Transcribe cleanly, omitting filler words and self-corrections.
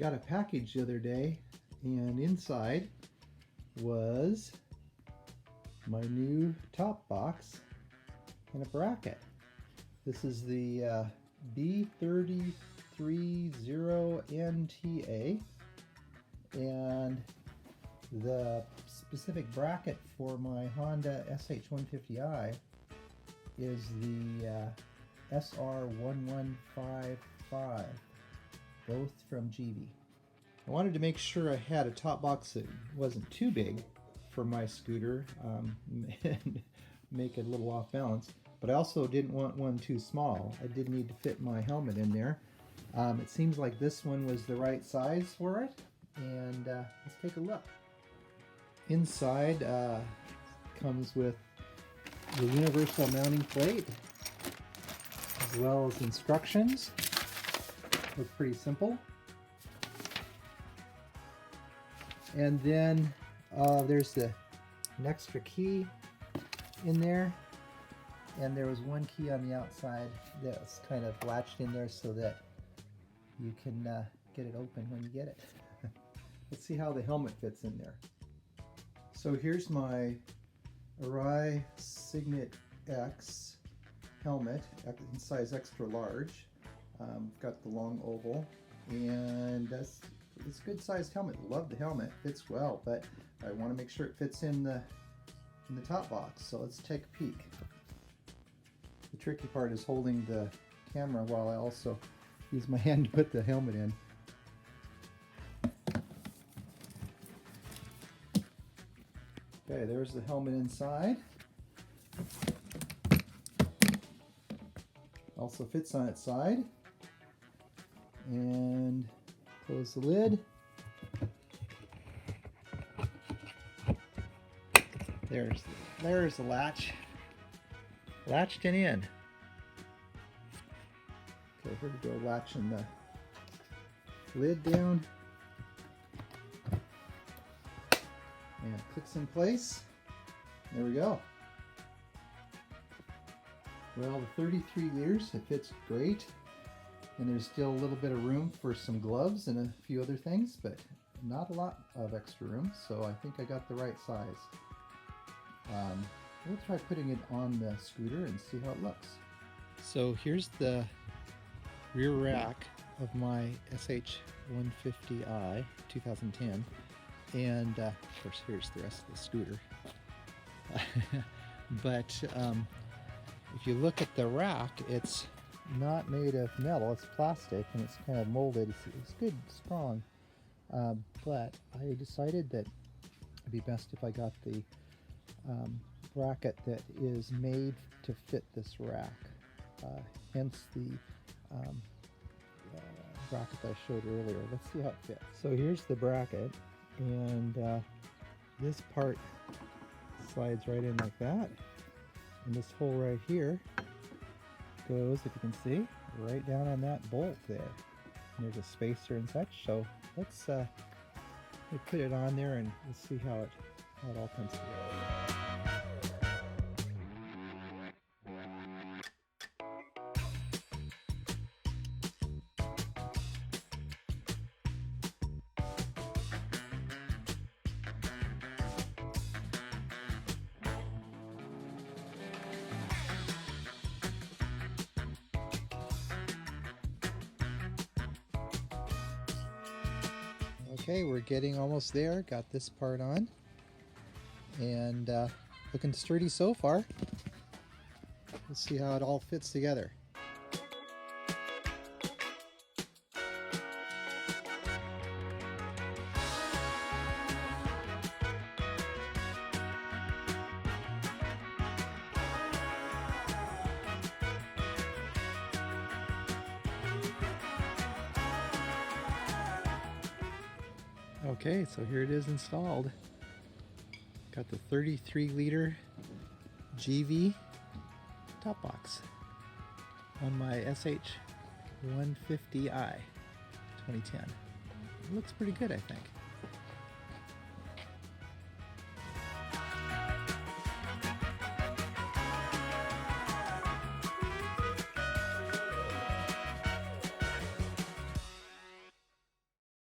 got a package the other day, and inside was my new top box and a bracket. This is the B33L and the specific bracket for my Honda sh150i is the sh150i, both from Givi. I wanted to make sure I had a top box that wasn't too big for my scooter and make it a little off balance, but I also didn't want one too small. I did need to fit my helmet in there. It seems like this one was the right size for it, and let's take a look. Inside comes with the universal mounting plate as well as instructions. Look pretty simple. And then there's an extra key in there, and there was one key on the outside that's kind of latched in there so that you can get it open when you get it. Let's see how the helmet fits in there. So here's my Arai Signet X helmet in size extra large. Got the long oval, and it's a good sized helmet. Love the helmet, fits well, but I want to make sure it fits in the top box. So let's take a peek. The tricky part is holding the camera while I also use my hand to put the helmet in. Okay, there's the helmet inside. Also fits on its side. And close the lid. There's the latch. Latched and in. Okay, here we go, latching the lid down. And it clicks in place. There we go. Well, the 33 liters, it fits great. And there's still a little bit of room for some gloves and a few other things, but not a lot of extra room, so I think I got the right size. We'll try putting it on the scooter and see how it looks. So here's the rear rack of my sh150i 2010, and of course here's the rest of the scooter. But if you look at the rack, it's not made of metal, it's plastic, and it's kind of molded. It's good, strong, but I decided that it'd be best if I got the bracket that is made to fit this rack, hence the bracket that I showed earlier. Let's see how it fits. So here's the bracket, and this part slides right in like that, and this hole right here goes, if you can see, right down on that bolt there. And there's a spacer and such, so let's put it on there and we'll see how it all comes together. Okay, we're getting almost there. Got this part on, and looking sturdy so far. Let's see how it all fits together. Okay, so here it is installed. Got the 33-liter Givi top box on my sh150i 2010. It looks pretty good, I think.